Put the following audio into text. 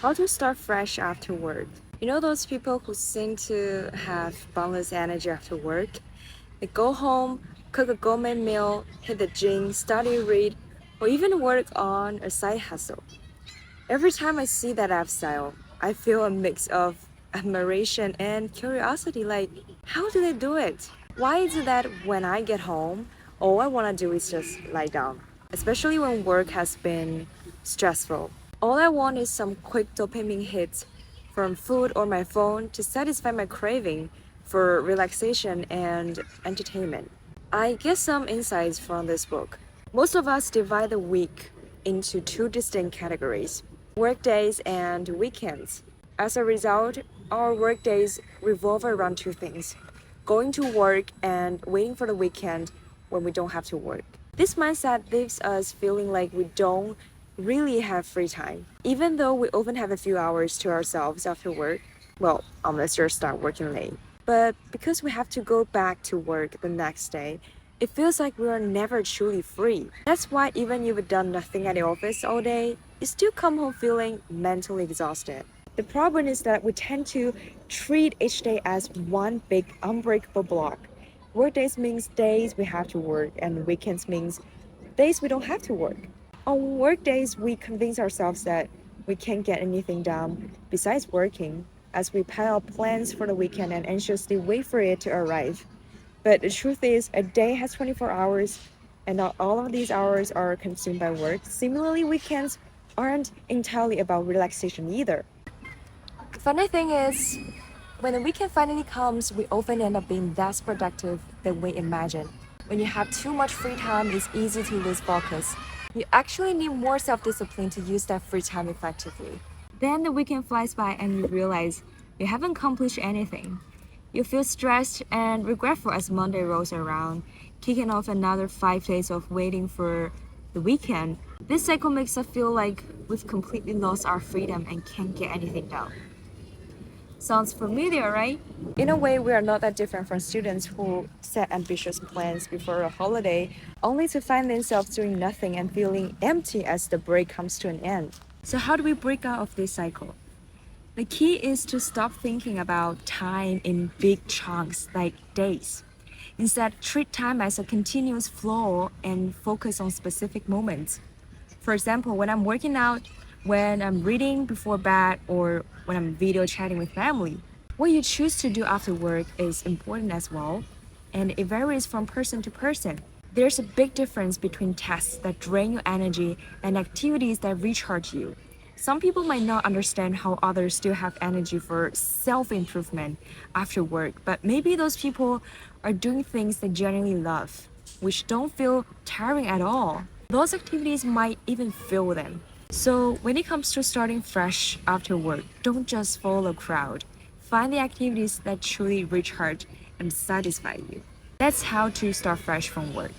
How to start fresh after work. You know those people who seem to have boundless energy after work? They go home, cook a gourmet meal, hit the gym, study, read, or even work on a side hustle. Every time I see that lifestyle, I feel a mix of admiration and curiosity, like, how do they do it? Why is it that when I get home, all I want to do is just lie down? Especially when work has been stressful. All I want is some quick dopamine hits from food or my phone to satisfy my craving for relaxation and entertainment. I get some insights from this book. Most of us divide the week into two distinct categories: work days and weekends. As a result, our work days revolve around two things: going to work and waiting for the weekend when we don't have to work. This mindset leaves us feeling like we don't really have free time, even though we often have a few hours to ourselves after work. Well, unless you start working late. But because we have to go back to work the next day, it feels like we are never truly free. That's why even if you've done nothing at the office all day, you still come home feeling mentally exhausted. The problem is that we tend to treat each day as one big unbreakable block. Work days means days we have to work, and weekends means days we don't have to work. On work days, we convince ourselves that we can't get anything done besides working, as we pile up plans for the weekend and anxiously wait for it to arrive. But the truth is, a day has 24 hours, and not all of these hours are consumed by work. Similarly, weekends aren't entirely about relaxation either. The funny thing is, when the weekend finally comes, we often end up being less productive than we imagine. When you have too much free time, it's easy to lose focus. You actually need more self-discipline to use that free time effectively. Then the weekend flies by and you realize you haven't accomplished anything. You feel stressed and regretful as Monday rolls around, kicking off another 5 days of waiting for the weekend. This cycle makes us feel like we've completely lost our freedom and can't get anything done. Sounds familiar, right? In a way, we are not that different from students who set ambitious plans before a holiday, only to find themselves doing nothing and feeling empty as the break comes to an end. So how do we break out of this cycle? The key is to stop thinking about time in big chunks like days. Instead, treat time as a continuous flow and focus on specific moments. For example, when I'm working out, when I'm reading before bed, or when I'm video chatting with family. What you choose to do after work is important as well, and it varies from person to person. There's a big difference between tasks that drain your energy and activities that recharge you. Some people might not understand how others still have energy for self-improvement after work, but maybe those people are doing things they genuinely love, which don't feel tiring at all. Those activities might even fill them. So when it comes to starting fresh after work, don't just follow the crowd. Find the activities that truly recharge and satisfy you. That's how to start fresh from work.